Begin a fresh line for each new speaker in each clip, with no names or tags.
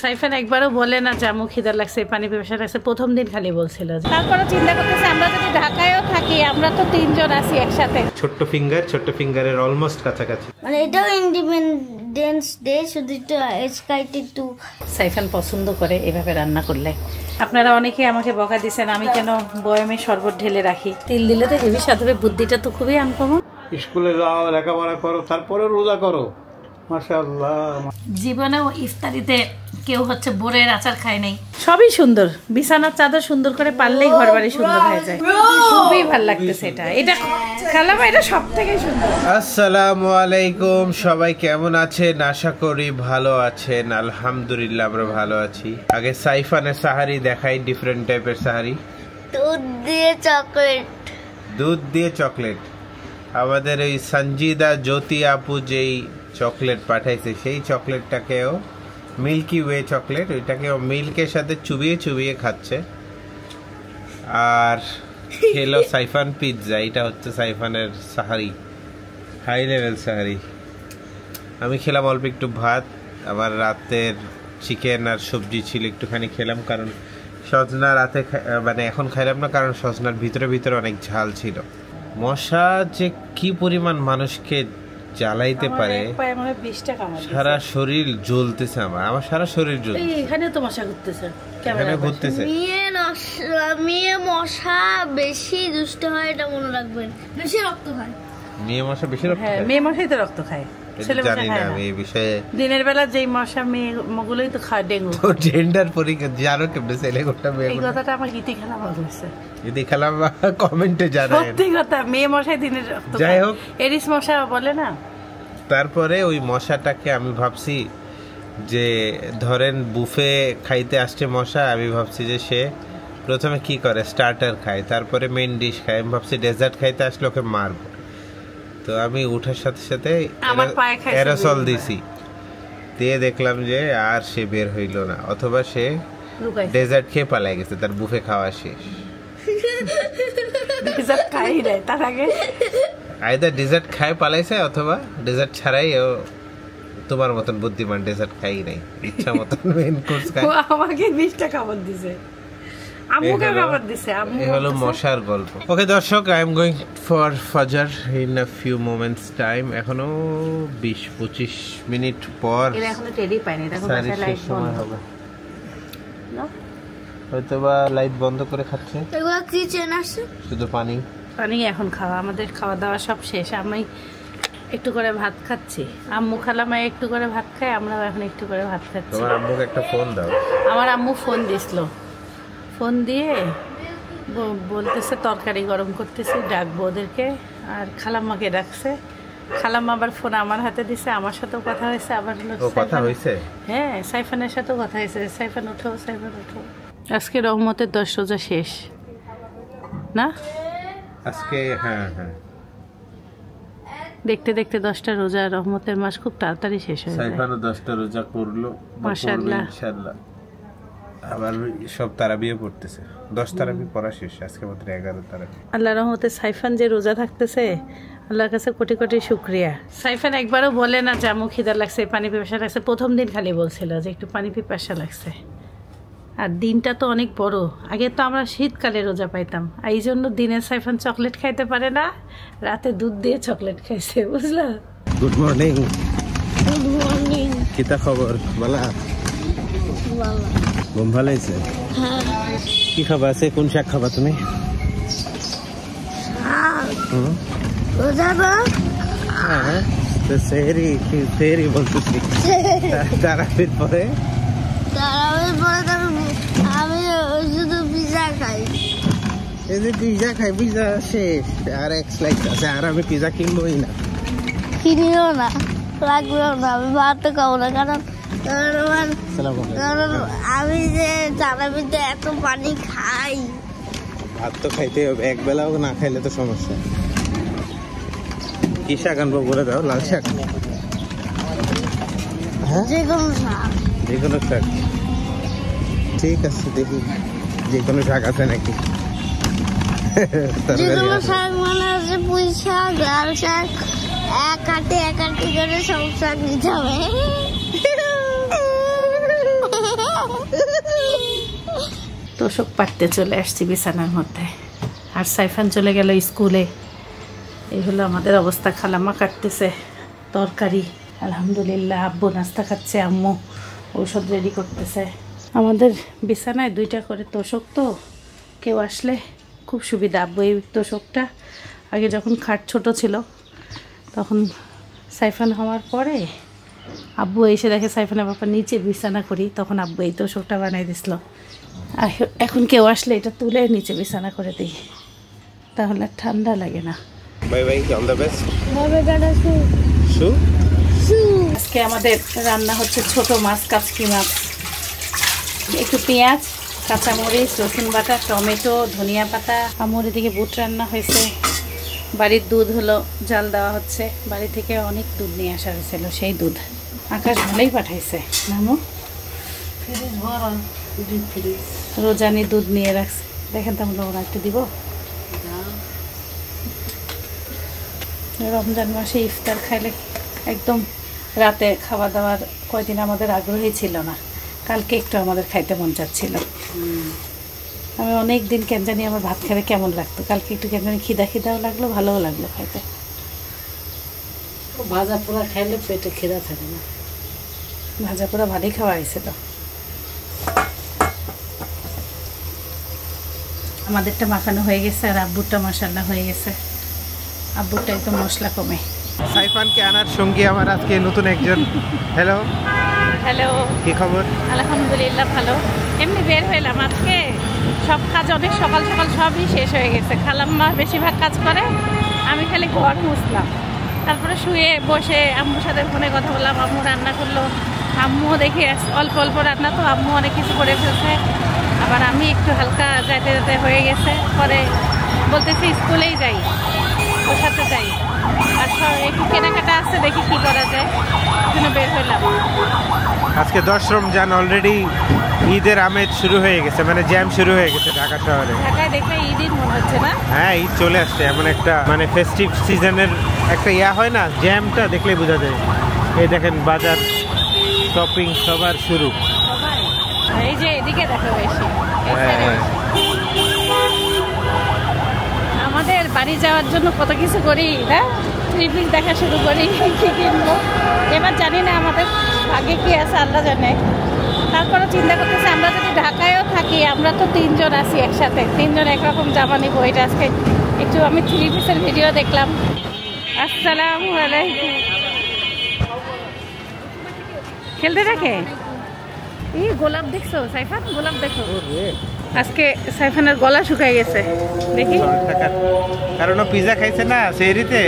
সাইফান একবারও বলে না যে আম্মু খিদা লাগছে, পানি পিপাসা লাগছে, প্রথম দিন খালি বলছিল। তারপরে চিন্তা করতেছে আমরা যদি ঢাকায়ও থাকি, আমরা তো 3 জন আছি একসাথে।
ছোট্ট ফিঙ্গারের অলমোস্ট কাছাকাছি।
মানে এটাও ইন্ডিপেন্ডেন্স ডে, শুধু একটু স্কাইটি একটু
সাইফান পছন্দ করে এভাবে রান্না করলে। আপনারা অনেকে আমাকে বকা দিয়েছেন আমি কেন বয়মে শরবত ঢেলে রাখি। তিল দিলে তো হেভি স্বাদ হবে, বুদ্ধিটা তো খুবই আনকমন।
স্কুলে যাও, লেখাপড়া করো, তারপরে রোজা করো, মাশাআল্লাহ।
জীবনেও ইফতারিতে কেউ বোরের আচার খায় নাই। সবই সুন্দর, বিছানার চাদর সুন্দর করে পারলেই ঘর বাড়ি সুন্দর হয়ে যায়। খুবই ভালো লাগতেছে এটা খালামা, এটা সব থেকে সুন্দর।
আসসালামু আলাইকুম, সবাই কেমন আছেন? আশা করি ভালো আছেন। আলহামদুলিল্লাহ আমরা ভালো আছি। আগে সাইফানের সাহারি দেখাই, ডিফারেন্ট টাইপের সাহারি। দুধ দিয়ে চকলেট। আমাদের এই সঞ্জিদা জ্যোতি আপু যেই চকলেট পাঠাইছে, সেই চকলেটটাকেও মিল্কি ওয়ে চকলেট, ওইটাকেও মিল্কের সাথে চুবিয়ে খাচ্ছে। আর খেলো সাইফান পিৎজা। এটা হচ্ছে সাইফানের সাহারি, হাই লেভেল সাহারি। আমি খেলাম অল্প একটু ভাত, আমার রাতের চিকেন আর সবজি ছিল, একটুখানি খেলাম। কারণ সজনা রাতে মানে এখন খাইলাম না, কারণ সজনার ভিতরে অনেক ঝাল ছিল। মশা যে কি পরিমাণ মানুষকে জ্বালাইতে পারে, সারা শরীর জ্বলতেছে। আমার সারা শরীর জ্বলছে।
এখানে তো মশা ঘুরতেছে,
মেয়ে মশা বেশি দুষ্ট হয়, এটা মনে রাখবেন। বেশি রক্ত খায়
মেয়ে মশা, বেশি রক্ত খায়।
মেয়ে মশাই তো রক্ত খায়, ছেলে মশা খায় না। এই বিষয়ে দিনের বেলা যেই মশা মেয়ে মগুলোই তো খায় ডেঙ্গু। তো জেন্ডার পরীক্ষা জানো কেমনে ছেলে কোনটা মেয়ে? এই কথাটা আমার গীতি খেলা বলছে। গীতি খেলা কমেন্টে জানায়। সত্যি কথা, মেয়ে মশাই দিনের রক্ত খায়। যাই হোক, এরিস মশা বলে না। তারপরে ওই মশাটাকে আমি ভাবছি যে ধরেন বুফে খাইতে আসছে মশা, আমি ভাবছি যে সে প্রথমে কি করে, স্টার্টার খায়, তারপরে মেইন ডিশ খায়। আমি ভাবছি ডেজার্ট খাইতে আসলে ওকে মারবো। তো আমি উঠার সাথে সাথে অ্যারোসল দিছি, দিয়ে দেখলাম যে আর সে বের হইল না, অথবা সে ডেজার্ট খেয়ে পালাই গেছে, তার বুফে খাওয়া শেষ। আইদার ডেজার্ট খায় পালাইছে, অথবা ডেজার্ট ছাড়াই ও তোমার মতন বুদ্ধিমান ডেজার্ট খাই নাই, ইচ্ছা মতন মেইন কোর্স খায়। আমাকে 20টা খাবার দিছে, আম্মুকে খাবার দিছে। এই হলো মশার গল্প। ওকে দর্শক, আই এম গোইং ফর ফাজার in a few moments time. এখনো 20-25 মিনিট পর। এর এখনো টেডি পাইনি, দেখো বাসায় লাইট বন্ধ হবে না, হয়তো বা লাইট বন্ধ করে খাচ্ছে।
এগুলা কিচেন আসছে,
শুধু পানি
এখন খাওয়া, আমাদের খাওয়া দাওয়া সব শেষ। আমি একটু করে ভাত খাচ্ছি, আম্মু খালামা একটু করে ভাত খায়, আমরা এখন একটু করে ভাত খাচ্ছি।
তোমার আম্মুকে একটা ফোন দাও। আমার
আম্মু ফোন দিছিল, ফোন দিয়ে বলতেছে তরকারি গরম করতেছি, ডাকবো ওদেরকে। আর খালাম্মাকে ডাকছে, খালাম্মা আবার ফোন আমার হাতে দিছে, আমার সাথেও কথা হয়েছে। আবার
কথা হয়েছে,
হ্যাঁ, সাইফানের সাথেও কথা হয়েছে। সাইফান ওঠো, সাইফান ওঠো। আজকে রহমতের 10 রোজা শেষ না
আজকে? হ্যাঁ,
দেখতে দেখতে 10টা রোজা, রহমতের মাস খুব তাড়াতাড়ি শেষ হয়ে যায়।
সাইফানও 10টা রোজা করলো মাশাআল্লাহ, ইনশাআল্লাহ। আবার সব তারাবিও পড়তেছে, 10 তারাবি পড়া শেষ, আজকে মাত্র 11 তারাবি।
আল্লাহ রহমতে সাইফান যে রোজা থাকতেছে, আল্লাহর কাছে কোটি কোটি শুকরিয়া। সাইফান একবারও বলে না যে আম্মু খিদা লাগছে, পানি পিপাসা লাগছে। প্রথম দিন খালি বলছিল যে একটু পানি পিপাসা লাগছে। আর দিনটা তো অনেক বড়। আগে তো আমরা শীতকালে রোজা পাইতাম, এই জন্য দিনে সাইফান চকলেট খাইতে পারে না, রাতে দুধ দিয়ে চকলেট খাইছে, বুঝলা?
Good morning.
Good morning.
কিতা খবর? বালা ঘুম ভালো হয়েছে? কি খাবা আছে? কোন শাক খাবা তুমি? হ্যাঁ, সেহরি বলতেছি। তারাবির পরে
আমি শুধু পিজা খাই।
এই যে পিজা খাই, পিজা শেষ, আর এক স্লাইস আছে। আর আমি পিজা কিনবোই না,
কিনিও না, লাগবেও না। আমি ভাত খাবো না, কারণ আমি যে তারাবিতে এত পানি খাই।
ভাত তো খাইতে হবে, এক বেলাও না খাইলে তো সমস্যা। কি শাক আনবো বলে দাও? লাল শাক?
যে কোনো শাক,
যে কোনো শাক। ঠিক আছে, দেখি যে কোনো শাক আছে নাকি।
যে কোনো শাক মানে আছে, পুঁই শাক, লাল শাক, এক আটি করে সব শাক নিতে হবে।
তোষক পাততে চলে আসছি বিছানার মধ্যে, আর সাইফান চলে গেল স্কুলে। এই হলো আমাদের অবস্থা। খালাম্মা কাটতেছে তরকারি, আলহামদুলিল্লাহ। আব্বু নাস্তা খাচ্ছে, আম্মু ঔষধ রেডি করতেছে। আমাদের বিছানায় 2টা করে তোষক, তো কেউ আসলে খুব সুবিধা। আব্বু এই তোষকটা আগে যখন খাট ছোট ছিল তখন সাইফান হওয়ার পরে আব্বু এসে দেখে সাইফানের বাবা নিচে বিছানা করি, তখন আব্বু এই তোষকটা বানাই দিছিল। আর এখন কেউ আসলে এটা তুলে নিচে বিছানা করে দিই, তাহলে ঠান্ডা লাগে না।
Bye bye, all the best.
আজকে আমাদের রান্না হচ্ছে ছোট মাছ, কাচকি মাছ, একটু পেঁয়াজ, কাঁচামরিচ, রসুন বাটা, টমেটো, ধনিয়া পাতা। আমার এদিকে বুট রান্না হয়েছে। বাড়ির দুধ হলো জাল দেওয়া হচ্ছে। বাড়ি থেকে অনেক দুধ নিয়ে আসা হয়েছিল, সেই দুধ আকাশ ভালোই পাঠাইছে। নামো রোজানি দুধ নিয়ে রাখছে, দেখেন তো আমরা একটু দিব। রমজান মাসে ইফতার খাইলে একদম রাতে খাওয়া দাওয়ার কয়দিন আমাদের আগ্রহী ছিল না। কালকে একটু আমাদের খাইতে মন চাচ্ছিল। আমি অনেক দিন কেন জানি আমার ভাত খেতে কেমন লাগতো, কালকে একটু কেন জানি খিদাও লাগলো, ভালোও লাগলো খাইতে।
ভাজা পোড়া খাইলে পেটে খিদা থাকে না।
ভাজা পোড়া ভালোই খাওয়া হয়েছে তো। আমাদেরটা মাখানো হয়ে গেছে, আর আব্বুরটা মাশাআল্লাহ হয়ে গেছে। আব্বুরটা একদম মশলা কমে।
সাইফানকে আনার সঙ্গী আমার আজকে নতুন একজন। হ্যালো
হ্যালো,
কি খবর?
আলহামদুলিল্লাহ ভালো। এমনি বের হইলাম আজকে, সব কাজ অনেক সকাল সকাল সবই শেষ হয়ে গেছে। খালাম্মা বেশিরভাগ কাজ করে, আমি খালি ঘর মুছলাম। তারপরে শুয়ে বসে আম্মুর সাথে ফোনে কথা বললাম। আম্মু রান্না করলো, আম্মুও দেখে অল্প অল্প রান্না, তো আম্মু অনেক কিছু করে ফেলছে। আবার আমি একটু হালকা যাইতে যেতে হয়ে গেছে। পরে বলতেছি স্কুলেই যাই, ওর সাথে যাই। আর একটু কেনাকাটা আছে, দেখি কি করা যায়, জন্য বের হইলাম।
আজকে 10 রমজান, অলরেডি ঈদের আমেজ শুরু হয়ে গেছে, মানে জ্যাম শুরু হয়ে গেছে ঢাকা শহরে।
ঢাকায় দেখলে ঈদ মনে হচ্ছে না?
হ্যাঁ, ঈদ চলে আসছে। এমন একটা মানে ফেস্টিভ সিজনের একটা হয় না, জ্যামটা দেখলেই বোঝা যায়। এই দেখেন বাজার, শপিং সবার শুরু।
এই যে এদিকে দেখো বেশি। আমাদের বাড়ি যাওয়ার জন্য কত কিছু করি না, ট্রিপিং দেখা শুরু করি, কি কিনবো। এবার জানি না আমাদের আগে কি আছে আল্লাহ জানে। তারপরে চিন্তা করতেছি আমরা যদি ঢাকায়ও থাকি, আমরা তো 3 জন আছি একসাথে, 3 জন একরকম জামা নিবো। এটা আজকে একটু আমি 3 পিসের ভিডিও দেখলাম। আসসালামু আলাইকুম। খেলতে থাকে এই গোলাপ দেখছো সাইফান? গোলাপ দেখো। আজকে সাইফানের গলা শুকায় গেছে, দেখি।
কারণ ও পিজা খাইছে না সেহরিতে।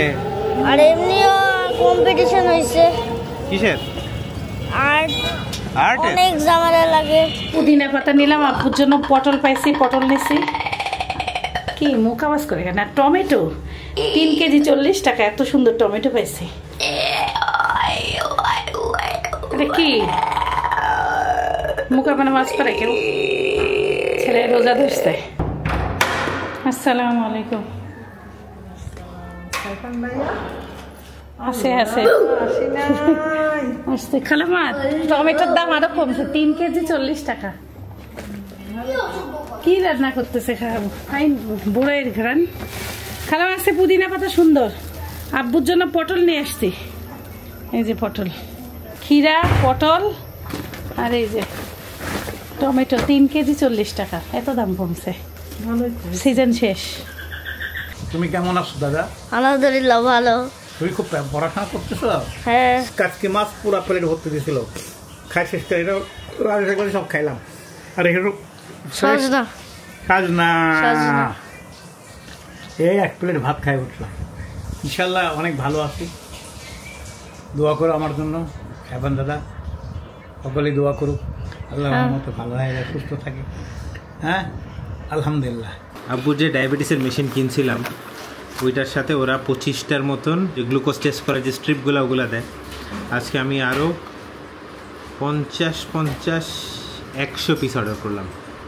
আর এমনিও কম্পিটিশন হইছে।
কিসের?
আর্ট। অনেক ঝামেলা লাগে।
পুদিনা পাতা নিলাম, আব্বুর জন্য পটল পাইছি, পটল নিছি। কি মুখ আওয়াজ করে কেন? টমেটো 3 কেজি 40 টাকা, এত সুন্দর টমেটো পাইছি। আরে কি মুখ আপনার আওয়াজ করে কেউ? ছেলে রোজা ধরছে। আসসালামু আলাইকুম। আছে আসতে খালামা, টমেটোর দাম আরো কমছে, 3 কেজি 40 টাকা। কি রান্না করতেছে খালামা? বুড়াইয়ের ঘরান। খালামা আছে পুদিনা পাতা সুন্দর। আব্বুর জন্য পটল নিয়ে আসছি। এই যে পটল, খিরা, পটল, আর এই যে টমেটো 3 কেজি 40 টাকা। এত দাম কমছে, সিজন শেষ।
তুমি কেমন আছো দাদা?
আলহামদুলিল্লাহ ভালো।
তুমি খুব পড়াশোনা করতেছো?
হ্যাঁ।
কাজকে মাছ পুরা প্লেট ভর্তি দিয়েছিল, খাই শেষ করে এটা সব খাইলাম। আর এগুলো
সজনা
এই 1 প্লেট ভাত খাই উঠলাম। ইনশাল্লাহ অনেক ভালো আছি। দোয়া করো আমার জন্য খাইবান দাদা, সকলেই দোয়া করুক, আল্লাহ মতো ভালো হয়ে যায়, সুস্থ থাকে। হ্যাঁ আলহামদুলিল্লাহ।
আব্বু যে ডায়াবেটিসের মেশিন কিনছিলাম, ওইটার সাথে ওরা 25টার মতন যে গ্লুকোজ টেস্ট করে যে স্ট্রিপগুলো ওগুলো দেয়। আজকে আমি আরও 50-100 পিস অর্ডার করলাম।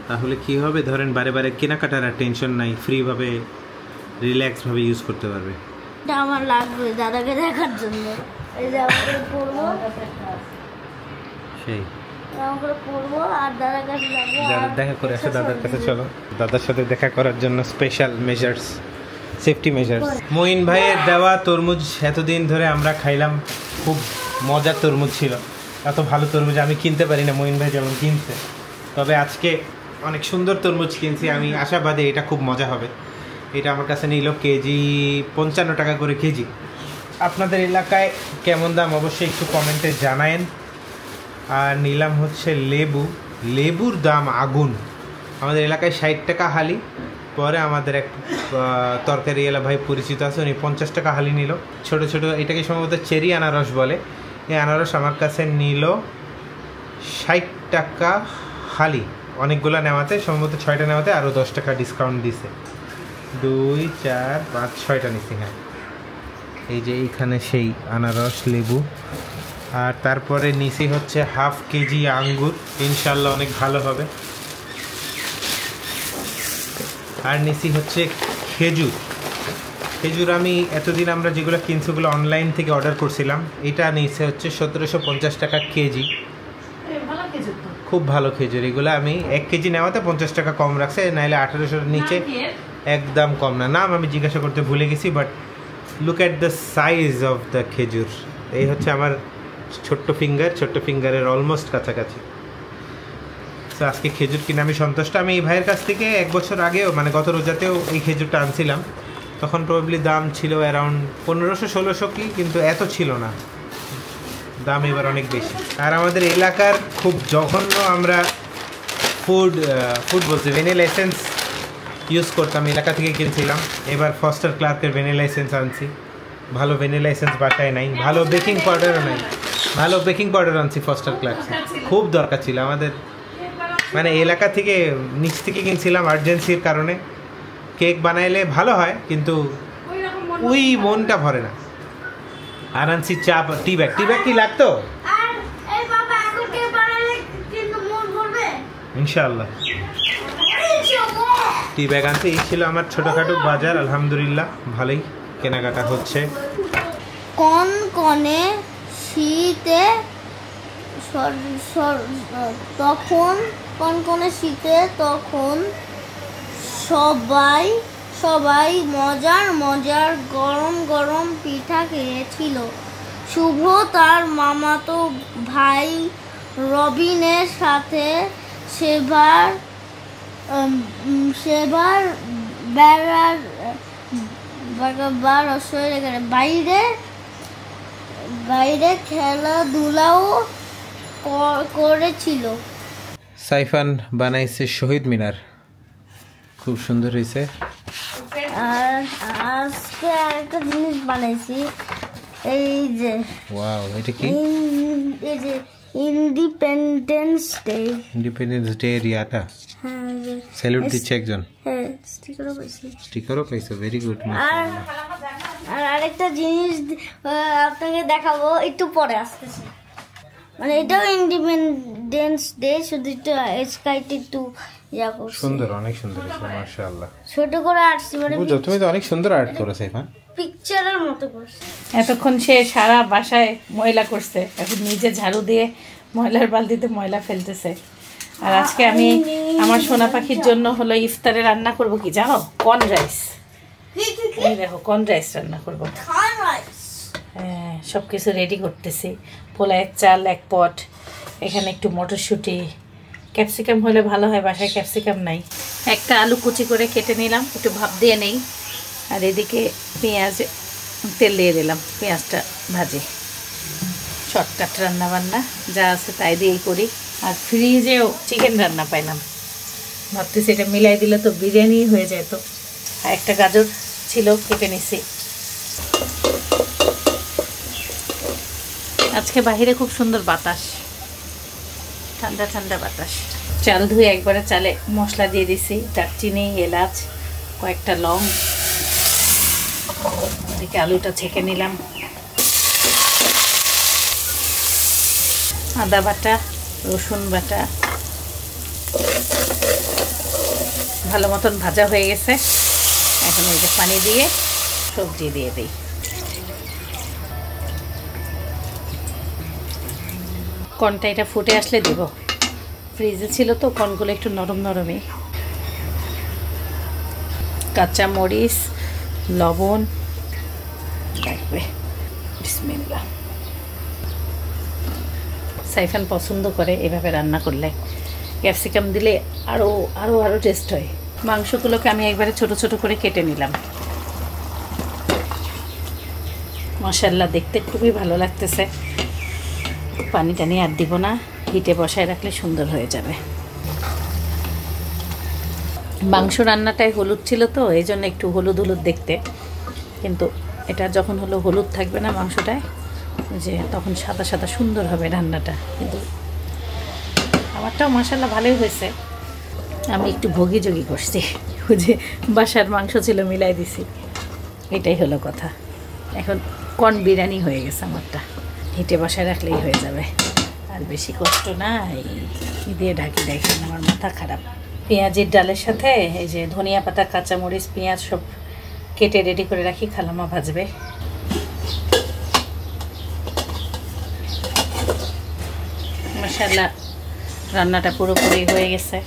তাহলে কি হবে, ধরেন বারে বারে কেনাকাটার আর টেনশন নাই, ফ্রিভাবে রিল্যাক্সভাবে ইউজ করতে পারবে।
এটা আমার লাগবে দাদাকে দেখার জন্য। এই যে আমাকে পড়বো,
সেই
আমাকে পড়বো। আর দাদার কাছে যাবো।
দেখা করে আসো দাদার কাছে, চলো দাদার সাথে দেখা করার জন্য special measures, safety measures. Moin ভাইয়ের দেওয়া তরমুজ এতদিন ধরে আমরা খাইলাম, খুব মজার তরমুজ ছিল। এত ভালো তরমুজ আমি কিনতে পারি না, মঈন ভাই যেমন কিনছে। তবে আজকে অনেক সুন্দর তরমুজ কিনছি, আমি আশাবাদী এটা খুব মজা হবে। এটা আমার কাছে নিল কেজি 55 টাকা করে কেজি। আপনাদের এলাকায় কেমন দাম অবশ্যই একটু কমেন্টে জানায়েন। আর নিলাম হচ্ছে লেবু, লেবুর দাম আগুন। আমাদের এলাকায় 60 টাকা হালি, পরে আমাদের এক তরকারি এলা ভাই পরিচিত আছে, উনি 50 টাকা হালি নিল। ছোট ছোট এটাকে সম্ভবত চেরি আনারস বলে, এই আনারস আমার কাছে নিল 60 টাকা হালি। অনেকগুলো নেওয়াতে সম্ভবত 6টা নেওয়াতে আরও 10 টাকা ডিসকাউন্ট দিছে। 2, 4, 5, 6টা নিছি। হ্যাঁ, এই যে এইখানে সেই আনারস লেবু। আর তারপরে নিচে হচ্ছে হাফ কেজি আঙ্গুর, ইনশাল্লাহ অনেক ভালো হবে। আর নিচে হচ্ছে খেজুর। খেজুর আমি এতদিন আমরা যেগুলো কিনছি ওগুলো অনলাইন থেকে অর্ডার করছিলাম, এটা নিচে হচ্ছে 1750 টাকা কেজি। খুব ভালো খেজুর এগুলো। আমি 1 কেজি নেওয়াতে 50 টাকা কম রাখছে, নাহলে 1800-এর নিচে একদম কম না। নাম আমি জিজ্ঞাসা করতে ভুলে গেছি, but look at the size of the খেজুর। এই হচ্ছে আমার ছোট্ট ফিঙ্গারের অলমোস্ট কাছাকাছি। তো আজকে খেজুর কিনে আমি সন্তুষ্ট। আমি এই ভাইয়ের কাছ থেকে 1 বছর আগেও, মানে গত রোজাতেও এই খেজুরটা আনছিলাম, তখন প্রবাবলি দাম ছিল অ্যারাউন্ড 1500-1600 কি, কিন্তু এত ছিল না দাম, এবার অনেক বেশি। আর আমাদের এলাকার খুব জঘন্য আমরা ফুড বলছি ভ্যানিলা এসেন্স ইউজ করতাম, এলাকা থেকে কিনছিলাম। এবার ফস্টার ক্লার্কের ভ্যানিলা এসেন্স আনছি। ভালো ভ্যানিলা এসেন্স বাসায় নাই, ভালো বেকিং পাউডারও নাই। ভালো বেকিং পাউডার আনছি ফস্টার ক্লার্ক, খুব দরকার ছিল আমাদের। মানে এলাকা থেকে নিচ থেকে কিনছিলাম আর্জেন্সির কারণে। কেক বানাইলে ভালো হয়, কিন্তু ওই মনটা ভরে না। আর আনছি চা, টি ব্যাগ কি লাগতো ইনশাআল্লাহ। টি ব্যাগ আনছি। এই ছিল আমার ছোটখাটো বাজার, আলহামদুলিল্লাহ ভালোই কেনাকাটা হচ্ছে।
কনকনে শীতে তখন সবাই মজার গরম পিঠা খেয়েছিল। শুভ্র তার মামাতো ভাই রবিনের সাথে সেবার বাইরে খেলাধুলাও করেছিল।
সাইফান বানাইছে শহীদ মিনার, খুব সুন্দর হয়েছে।
আর আজকে আরেকটা জিনিস বানাইছি, এই যে
ওয়াও, এটা কি?
এই যে ইন্ডিপেন্ডেন্স ডে রিয়াটা। হ্যাঁ,
স্যালুট দিচ্ছে একজন।
হ্যাঁ,
স্টিকারও পাইছো, ভেরি গুড।
আর আরেকটা জিনিস আপনাকে দেখাবো, একটু পরে আসতেছে। মানে এটাও ইন্ডিপেন্ডেন্স ডে, শুধু একটু স্কাইটা একটু
সুন্দর, অনেক সুন্দর হয়েছে মাশাআল্লাহ।
ছোট করে আর্টস, মানে
তুমি তো অনেক সুন্দর আর্ট করেছো এখন,
পিকচারের মতো করছে।
এতক্ষণ সে সারা বাসায় ময়লা করছে, এখন নিজে ঝাড়ু দিয়ে ময়লার বালতিতে ময়লা ফেলতেছে। আর আজকে আমি আমার সোনা পাখির জন্য হলো ইফতারে রান্না করব কি জানো? Corn rice. এই দেখো, কর্ন রাইস রান্না করবো। হ্যাঁ, সব কিছু রেডি করতেছি। পোলায়ের চাল 1 পট, এখানে একটু মটরশুঁটি, ক্যাপসিকাম হলে ভালো হয়, বাসায় ক্যাপসিকাম নাই। একটা আলু কুচি করে কেটে নিলাম, একটু ভাপ দিয়ে নেই। আর এদিকে পেঁয়াজ তেল দিয়ে দিলাম, পেঁয়াজটা ভাজি। শর্টকাট রান্না বান্না যা আছে তাই দিয়েই করি। আর ফ্রিজেও চিকেন রান্না পাইলাম, ভাবতেছি এটা মিলাই দিলে তো বিরিয়ানি হয়ে যেত। আর একটা গাজর ছিল, কেটে নিছি। আজকে বাহিরে খুব সুন্দর বাতাস, ঠান্ডা ঠান্ডা বাতাস। চাল ধুয়ে একবারে চালে মশলা দিয়ে দিছি, দারচিনি, এলাচ, কয়েকটা লং। এদিকে আলুটা ছেঁকে নিলাম। আদা বাটা, রসুন বাটা ভালো মতন ভাজা হয়ে গেছে। এখন এই যে পানি দিয়ে সবজি দিয়ে দিই। কর্নটা এটা ফুটে আসলে দেব। ফ্রিজে ছিল তো কর্নগুলো একটু নরম নরমই। কাঁচা মরিচ, লবণ লাগবে। বিসমিল্লাহ। সাইফান পছন্দ করে এভাবে রান্না করলে, ক্যাপসিকাম দিলে আরও আরও আরও টেস্ট হয়। মাংসগুলোকে আমি একবারে ছোট ছোট করে কেটে নিলাম। মাশাআল্লাহ, দেখতে খুবই ভালো লাগতেছে। পানি টানি আর দিব না, হিটে বসায় রাখলে সুন্দর হয়ে যাবে। মাংস রান্নাটায় হলুদ ছিল তো এই জন্য একটু হলুদ হলুদ দেখতে, কিন্তু এটা যখন হলো হলুদ থাকবে না মাংসটায়, যে তখন সাদা সাদা সুন্দর হবে রান্নাটা। কিন্তু আমারটাও মাশাআল্লাহ ভালোই হয়েছে। আমি একটু ভোগি যোগী করছি, ওই যে বাসার মাংস ছিল মিলাই দিছি, এটাই হলো কথা। এখন কর্ন বিরিয়ানি হয়ে গেছে আমারটা, হিটে বসায় রাখলেই হয়ে যাবে, আর বেশি কষ্ট নাই। দিয়ে ঢাকি দেখেন, আমার মাথা খারাপ। পেঁয়াজের ডালের সাথে এই যে ধনিয়া পাতা, কাঁচামরিচ, পেঁয়াজ সব কেটে রেডি করে রাখি, খালামা ভাজবে। মাশাআল্লাহ, রান্নাটা পুরোপুরি হয়ে গেছে।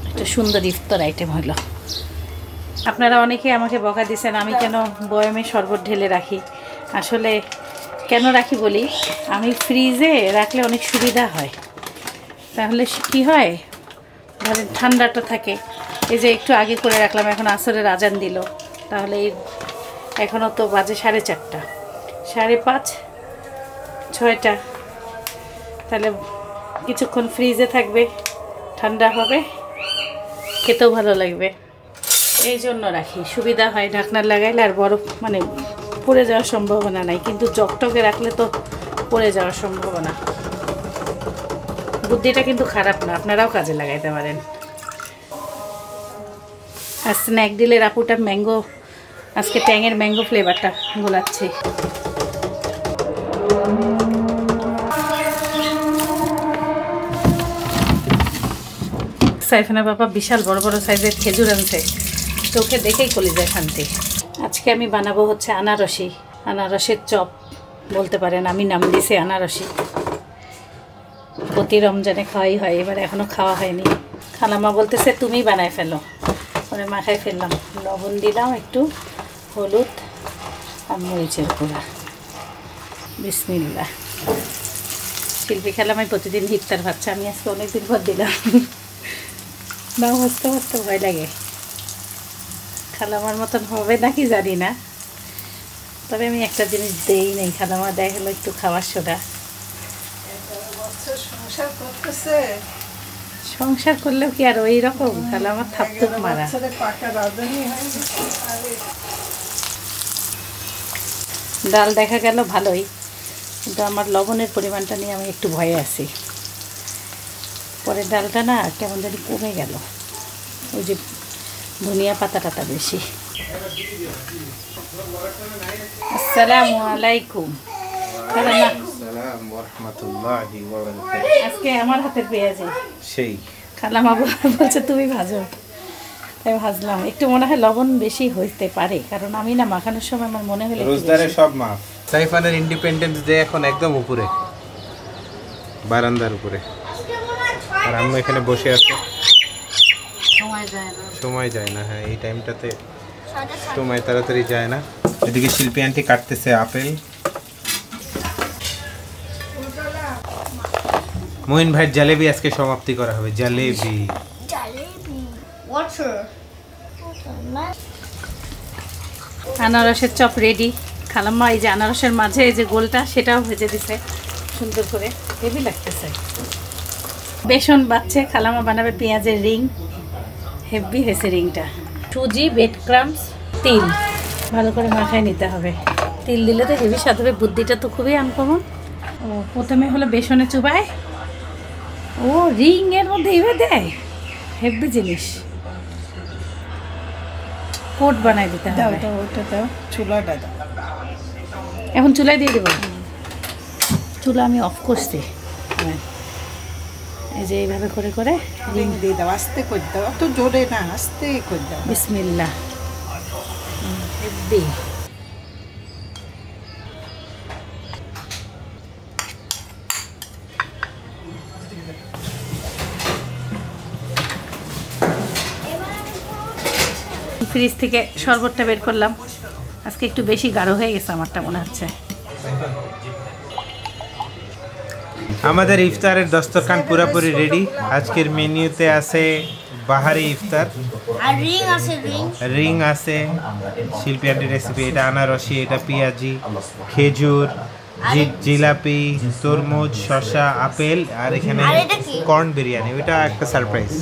একটা সুন্দর ইফতার আইটেম হলো। আপনারা অনেকে আমাকে বকা দিয়েছেন আমি কেন বয়ামে শরবত ঢেলে রাখি। আসলে কেন রাখি বলি, আমি ফ্রিজে রাখলে অনেক সুবিধা হয়। তাহলে কি হয়, ধরেন ঠান্ডাটা থাকে। এই যে একটু আগে করে রাখলাম, এখন আসরের আজান দিল, তাহলে এখনও তো বাজে 4:30, 5:30, 6টা, তাহলে কিছুক্ষণ ফ্রিজে থাকবে, ঠান্ডা হবে, খেতেও ভালো লাগবে। এই জন্য রাখি, সুবিধা হয়। ঢাকনা লাগাইলে আর বরফ মানে পড়ে যাওয়ার সম্ভাবনা নাই, কিন্তু জকটকে রাখলে তো পড়ে যাওয়ার সম্ভাবনা। বুদ্ধিটা কিন্তু খারাপ না, আপনারাও কাজে লাগাইতে পারেন। আর স্ন্যাক ডিলের আপুটা ম্যাঙ্গো, আজকে ট্যাংয়ের ম্যাঙ্গো ফ্লেভারটা গোলাচ্ছি। সাইফানা বাবা বিশাল বড় বড় সাইজের খেজুর আনছে, চোখে দেখেই কলিজায় শান্তি। আজকে আমি বানাবো হচ্ছে আনারসি, আনারসের চপ বলতে পারেন, আমি নাম দিয়েছি আনারসি। প্রতি রমজানে খাওয়াই হয়, এবার এখনও খাওয়া হয়নি। খালামা বলতেছে তুমি বানায় ফেলো, পরে মাখায় ফেললাম। লবণ দিলাম, একটু হলুদ আর মরিচের গুঁড়া। বিসমিল্লাহ। শিল্পী খালামায় প্রতিদিন ইফতার ভাবছে, আমি আজকে অনেকদিন পর দিলাম। না ভাজতে ভাজতে ভয় লাগে, খালামার মতন হবে নাকি জানি না, তবে আমি একটা জিনিস দেই নেই, খালামা দেয় হলো একটু খাওয়ার সোডা। সংসার করলেও কি আর ওই রকম, খালামা থাপথুপ মারা। ডাল দেখা গেল ভালোই, কিন্তু আমার লবণের পরিমাণটা নিয়ে আমি একটু ভয়ে আছি। পরে ডালটা না কেমন জানি কমে গেল, ওই যে ধনিয়া পাতা টাতা বেশি। আসসালামু আলাইকুম। আজকে আমার হাতের পেঁয়াজি সেই খালামা বলছে তুমি ভাজো, তাই ভাজলাম। একটু মনে হয় লবণ বেশি হইতে পারে, কারণ আমি না মাখানোর সময় আমার মনে হলো
রোজদারে সব মাফ। সাইফানের ইন্ডিপেন্ডেন্স ডে এখন একদম উপরে, বারান্দার উপরে, আর আমরা এখানে বসে আছি। সময় যায় না, হ্যাঁ এই টাইমটাতে সময় তাড়াতাড়ি যায় না। এদিকে শিল্পী আন্টি কাটতেছে আপেল। মোহিন ভাই জালেবি আজকে সমাপ্তি করা হবে। জালেবি
আনারসের চপ রেডি। খালাম্মা এই যে আনারসের মাঝে এই যে গোলটা, সেটাও ভেজে দিছে সুন্দর করে, হেভি লাগতেছে। বেসন বাচ্ছে, খালাম্মা বানাবে পেঁয়াজের রিং, হেভি হয়েছে রিংটা। সুজি, ব্রেড ক্রাম্বস, তিল ভালো করে মাখায় নিতে হবে। তিল দিলে তো হেভি স্বাদ হবে। বুদ্ধিটা তো খুবই আনকমন। ও প্রথমে হলো বেসনে চুবায়, ও রিং এর মধ্যে এইভাবে দেয়, হেভি জিনিস। কোট বানাই দিতে হবে। ওটা দাও, চুলাটা দাও। এখন চুলায় দিয়ে দেবো। চুলা আমি অফ করছি। এই যে এইভাবে করে করে রিং দিয়ে দাও, আস্তে করে দাও, অত জোরে না, আস্তে করে দাও। বিসমিল্লাহ। হেভি ফ্রিজ থেকে শরবতটা বের করলাম। আজকে একটু বেশি গাঢ় হয়ে গেছে আমারটা মনে হচ্ছে।
আমাদের ইফতারের দস্তরখান পুরোপুরি রেডি। আজকের মেনুতে আছে বাহারি ইফতার,
আর রিং আছে
শিল্পী আন্টির রেসিপি। এটা আনারসি, এটা পেঁয়াজি, খেজুর, জিলাপি, তরমুজ, শসা, আপেল, আর এখানে কর্ন বিরিয়ানি। ওইটা একটা সারপ্রাইজ।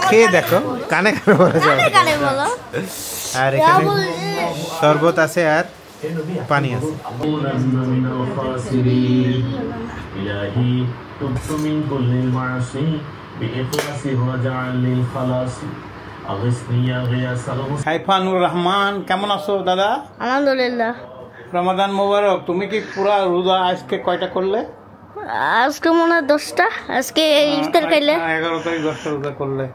খেয়ে দেখো, কানে কানে বলা যাবে। আর এখানে শরবত আছে আর পানি আছে।
সাইফানুর রহমান, কেমন আছো দাদা?
আলহামদুলিল্লাহ।
রমাদান মোবারক। তুমি কি পুরা রোজা আজকে কয়টা করলে?
আজকে মনে হয় 10টা। আজকে ইফতার খাইলে
11 তারিখ 10টা রোজা করলে।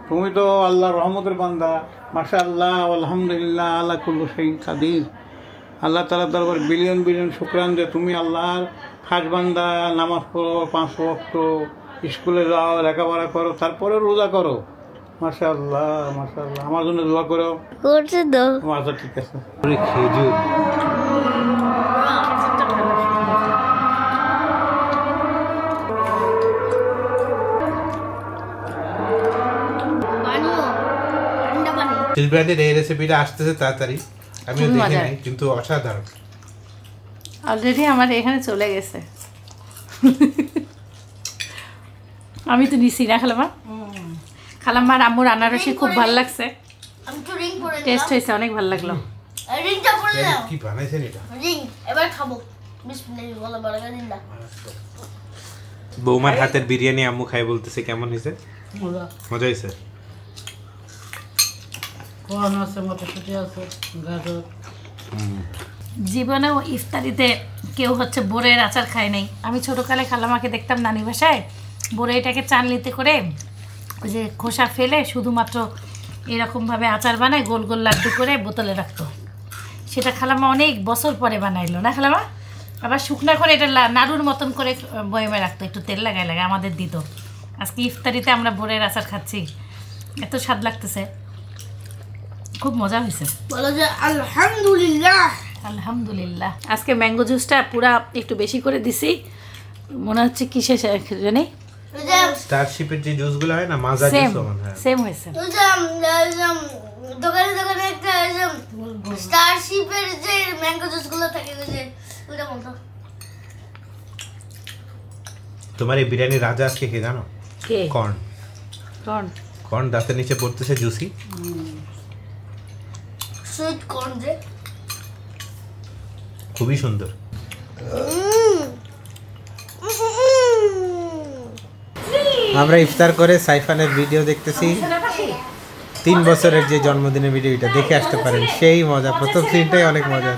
তুমি তো আল্লাহর রহমতের বান্দা, মাশাআল্লাহ, আলহামদুলিল্লাহ, আলা কুল্লু শাইইন কাদির। আল্লাহ তাআলার দরবার বিলিয়ন বিলিয়ন শুকরান যে তুমি আল্লাহর খাস বান্দা, নামাজ পড়ো 5 ওয়াক্ত, স্কুলে যাও, লেখাপড়া করো, তারপরে রোজা করো। মাশাআল্লাহ মাশাআল্লাহ। আমার জন্য দোয়া করো।
করছে তো।
আচ্ছা ঠিক আছে।
খেজুর শিল্পীদের এই রেসিপিটা আসতেছে তাড়াতাড়ি, আমিও দেখে নাই, কিন্তু অসাধারণ।
অলরেডি আমার এখানে চলে গেছে। আমি তো নিছি না খালামা। খালাম্মার আম্মুর আনারসি খুব ভালো লাগছে, টেস্ট হয়েছে, অনেক ভালো লাগলো।
কি বানাইছেন এটা?
এবার খাবো। বিসমিল্লাহ বলা বলা দিন্দা।
বৌমার হাতের বিরিয়ানি আম্মু খাই বলতেছে, কেমন হয়েছে? মজা হয়েছে।
জীবনেও ইফতারিতে কেউ হচ্ছে বোরের আচার খায় নাই। আমি ছোটোকালে খালামাকে দেখতাম নানি বাসায় বোরেটাকে চানলিতে করে ওই যে খোসা ফেলে শুধুমাত্র এরকমভাবে আচার বানায়, গোল গোল লাড্ডু করে বোতলে রাখতো। সেটা খালামা অনেক বছর পরে বানাইলো না খালামা? আবার শুকনা করে এটা নাড়ুর মতন করে বয়মে রাখতো, একটু তেল লাগায় লাগায় আমাদের দিত। আজকে ইফতারিতে আমরা বোরের আচার খাচ্ছি, এত স্বাদ লাগতেছে, খুব মজা হয়েছে।
বলো যে আলহামদুলিল্লাহ।
আলহামদুলিল্লাহ। আজকে ম্যাঙ্গো জুসটা পুরা একটু বেশি করে দিছি, মনে হচ্ছে কিসে জানি
স্টারশিপের যে জুসগুলো হয় না, মাজা জুস মনে হয়
সেম হয়েছে।
দোকানে দোকানে একটা স্টারশিপের যে ম্যাঙ্গো জুসগুলো থাকে ওটা বলতো।
তোমার এই বিরিয়ানি রাজা আজকে কে জানো?
কে?
কর্ন।
কর্ন
কর্ন দাঁতের নিচে পড়তেছে, জুসি
সুইট কর্ন যে
খুবই সুন্দর। আমরা ইফতার করে সাইফানের ভিডিও দেখতেছি। 3 বছরের যে জন্মদিনের ভিডিওটা দেখে আসতে পারেন, সেই মজা। প্রথম সিনটাই অনেক মজা।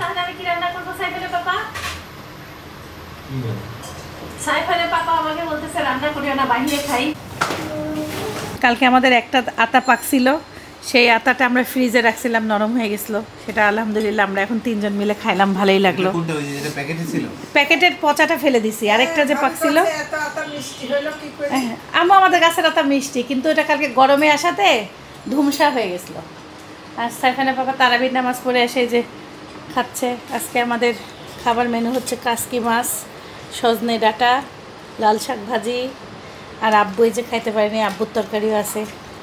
কালকে আমাদের একটা আটা পাকছিল, সেই আটাটা আমরা ফ্রিজে রাখছিলাম, নরম হয়ে গেছিলো। সেটা আলহামদুলিল্লাহ আমরা এখন 3 জন মিলে খাইলাম, ভালোই লাগলো। প্যাকেটের পচাটা ফেলে দিছি, আরেকটা যে পাকছিল। আমু আমাদের গাছের আটা মিষ্টি, কিন্তু এটা কালকে গরমে আসাতে ধুমসা হয়ে গেছিলো। আর সাইফানের বাবা তারাবির নামাজ পড়ে এসে যে খাচ্ছে। আজকে আমাদের খাবার মেনু হচ্ছে কাসকি মাছ, সজনে ডাঁটা, লাল শাক ভাজি, আর আব্বু এই যে খাইতে পারেনি, আব্বুর তরকারিও আছে,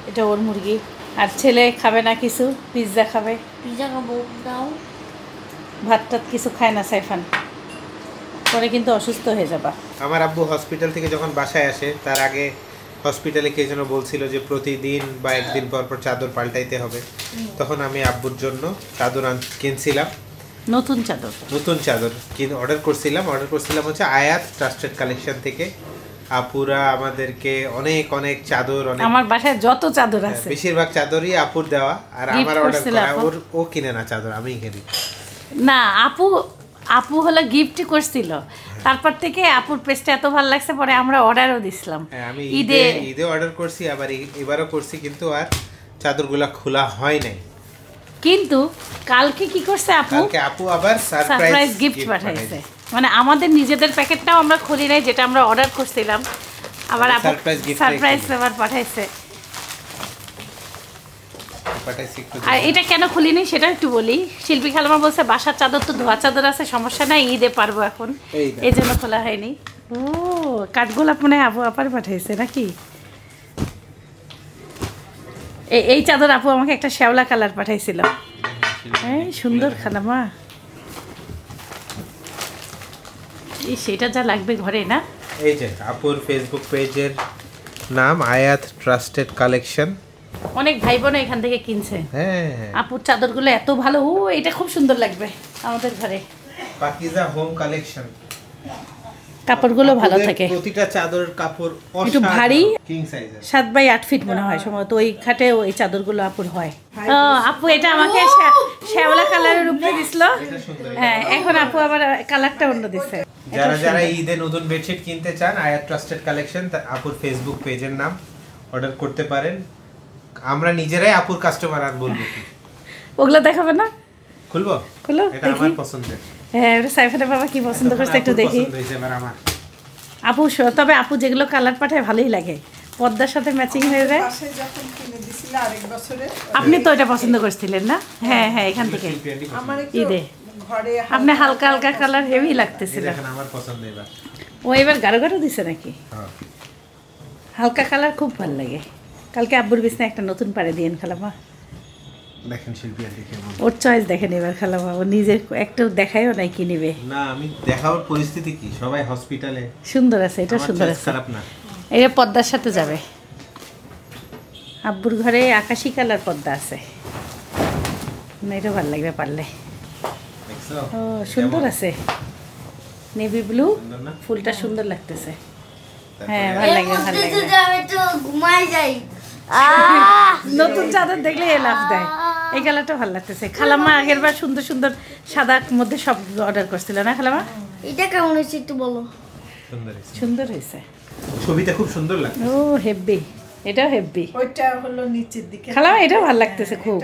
এটা ওর মুরগি। আর ছেলে খাবে না কিছু, পিৎজা খাবে।
পিৎজা খাবো, দাও।
ভাত টাত কিছু খায় না সাইফান, পরে কিন্তু অসুস্থ হয়ে যাবা।
আমার আব্বু হসপিটাল থেকে যখন বাসায় আসে, তার আগে হসপিটালে কে যেন বলছিল যে প্রতিদিন বা একদিন পর পর চাদর পাল্টাইতে হবে। তখন আমি আব্বুর জন্য চাদর কিনছিলাম,
নতুন চাদর অর্ডার করছিলাম হচ্ছে আয়াত ট্রাস্টেড কালেকশন থেকে। আপুরা আমাদেরকে অনেক অনেক চাদর, আমার বাসায় যত চাদর আছে
বেশিরভাগ চাদরই আপুর দেওয়া, আর আমার অর্ডার করা। ও কিনে না চাদর, আমিই কিনি।
না, আপু হলো গিফট করছিল, তারপর থেকে আপুর পেজটা এত ভালো লাগছে, পরে আমরা অর্ডারও দিছিলাম।
আমি ঈদে অর্ডার করছি, আবার এবারও করছি, কিন্তু আর চাদরগুলা খোলা হয় নাই।
কিন্তু কালকে কি করছে
আপু আবার সারপ্রাইজ
গিফট পাঠাইছে। মানে আমাদের নিজেদের প্যাকেটটাও আমরা খুলি নাই, যেটা আমরা অর্ডার করছিলাম, আবার আপু সারপ্রাইজ আবার পাঠাইছে।
পাঠাইছি একটু।
আর এটা কেন খুলিনি সেটা একটু বলি। শিল্পী খালামা বলছে বাসার চাদর তো ধোয়া চাদর আছে, সমস্যা নাই, ঈদে পারবো এখন, এই জন্য খোলা হয়নি। ও কাঠগোলাপ মনে হয় আপু আপার পাঠাইছে নাকি? এই চাদর আপু আমাকে একটা শ্যাওলা কালার পাঠাইছিল। হ্যাঁ সুন্দর খালামা, এই সেটা যা লাগবে ঘরে না।
এই যে আপুর ফেসবুক পেজের নাম আয়াত ট্রাস্টেড কালেকশন।
অনেক ভাই বোন এখান থেকে কিনছে।
হ্যাঁ
আপুর চাদরগুলো এত ভালো, ও এটা খুব সুন্দর লাগবে আমাদের ঘরে।
পাকিজা হোম কালেকশন,
কাপড়গুলো ভালো থাকে,
প্রতিটা চাদরের কাপড়
একটু ভারী,
কিং সাইজের
7x8 ফিট মনে হয় সম্ভবত ওই খাটে ওই চাদরগুলো আপুর হয়। আপু এটা আমাকে শ্যাওলা কালারের উপরে দিছিল, হ্যাঁ এখন আপু আবার কালারটা অন্য দিছে।
যারা যারা ঈদে নতুন বেডশিট কিনতে চান আয়াত ট্রাস্টেড কালেকশন, আপুর ফেসবুক পেজের নাম, অর্ডার করতে পারেন। আমরা নিজেরাই আপুর কাস্টমার, আর বলবো কি?
ওগুলো দেখাবে না?
খুলবো,
খুলো
এটা
দেখি।
আমার পছন্দের।
হ্যাঁ সাইফানের বাবা কি পছন্দ করছে একটু দেখি। আপু তবে আপু যেগুলো কালার পাঠায় ভালোই লাগে, পর্দার সাথে ম্যাচিং হয়ে যায়। আপনি তো এটা পছন্দ করছিলেন না? হ্যাঁ হ্যাঁ এখান থেকে ঈদে আপনি হালকা হালকা কালার হেভি লাগতেছিল।
আমার পছন্দ এবার।
ও এবার গাঢ় গাঢ় দিছে নাকি? হালকা কালার খুব ভালো লাগে। কালকে আব্বুর বিছনা একটা নতুন পাড়ে দিয়েন খালামা।
দেখেন শিল্পী আর দেখে
ওর চয়েস দেখেন এবার খালামা, ও নিজের একটু দেখায়ও নাই কি নিবে।
না আমি দেখাওয়ার পরিস্থিতি কি, সবাই হসপিটালে।
সুন্দর আছে, এটা সুন্দর আছে,
খারাপ না।
এটা পর্দার সাথে যাবে। আব্বুর ঘরে আকাশি কালার পর্দা আছে না, এটা ভালো লাগবে পারলে। ও সুন্দর আছে, নেভি ব্লু, ফুলটা সুন্দর লাগতেছে। হ্যাঁ ভালো লাগে, ভালো লাগে।
ঘুমাই যাই,
নতুন চাদর দেখলে এ লাভ দেয়। এই কালারটা ভালো লাগতেছে। খালাম্মা আগের বার সুন্দর সুন্দর সাদার মধ্যে সব অর্ডার করছিল না খালাম্মা?
এটা কেমন হয়েছে একটু বলো।
সুন্দর হয়েছে,
ছবিটা খুব সুন্দর লাগে।
ও হেভি, এটাও হেভি।
ওইটা হলো নিচের দিকে,
খালাম্মা এটাও ভালো লাগতেছে খুব।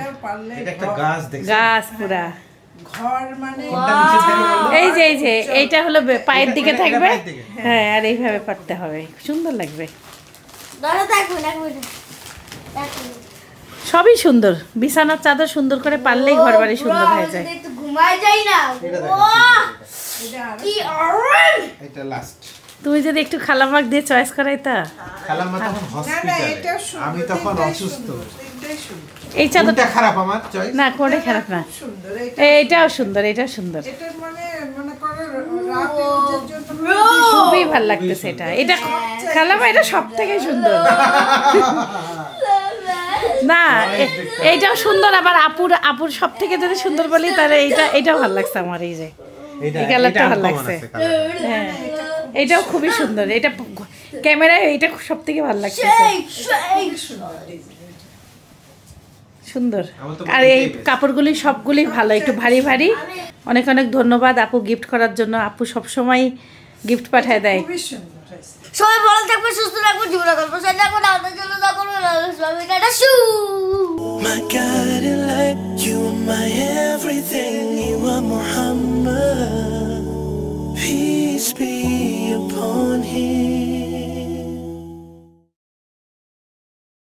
এটা একটা গাছ দেখছি,
গাছ পুরা
ঘর মানে
এই যে এইটা হলো পায়ের দিকে থাকবে, হ্যাঁ আর এইভাবে পারতে হবে, সুন্দর লাগবে। সবই সুন্দর, বিছানার চাদর সুন্দর করে পারলেই ঘর বাড়ি সুন্দর হয়ে যায়।
ঘুমাই যাই না,
এটা লাস্ট।
তুমি যদি একটু খালামাক দিয়ে চয়েস করাইতা।
খালাম্মা তখন হসপিটালে, আমি তখন অসুস্থ।
এই চাদরটা
খারাপ আমার চয়েস
না, কোনটা খারাপ না, এইটাও সুন্দর, এটাও সুন্দর, খুবই ভালো লাগতেছে এটা। এটা খালামা এটা সব থেকে সুন্দর না, এইটাও সুন্দর। আবার আপুর সব থেকে যদি সুন্দর বলি তাহলে এইটাও ভালো লাগছে আমার। এই যে এই কালারটা ভালো লাগছে, হ্যাঁ এটাও খুবই সুন্দর। এটা ক্যামেরায় এইটা সব থেকে ভালো লাগছে, সুন্দর। আর এই কাপড়গুলি সবগুলি ভালো, একটু ভারী ভারী। অনেক অনেক ধন্যবাদ আপু গিফট করার জন্য। আপু সবসময় গিফট পাঠায় দেয়।
সবাই ভালো থাকবে, সুস্থ থাকবে, জীবনে থাকবে, সেটা থাকবে, আমাদের জন্য থাকবে, সবাই টাটা।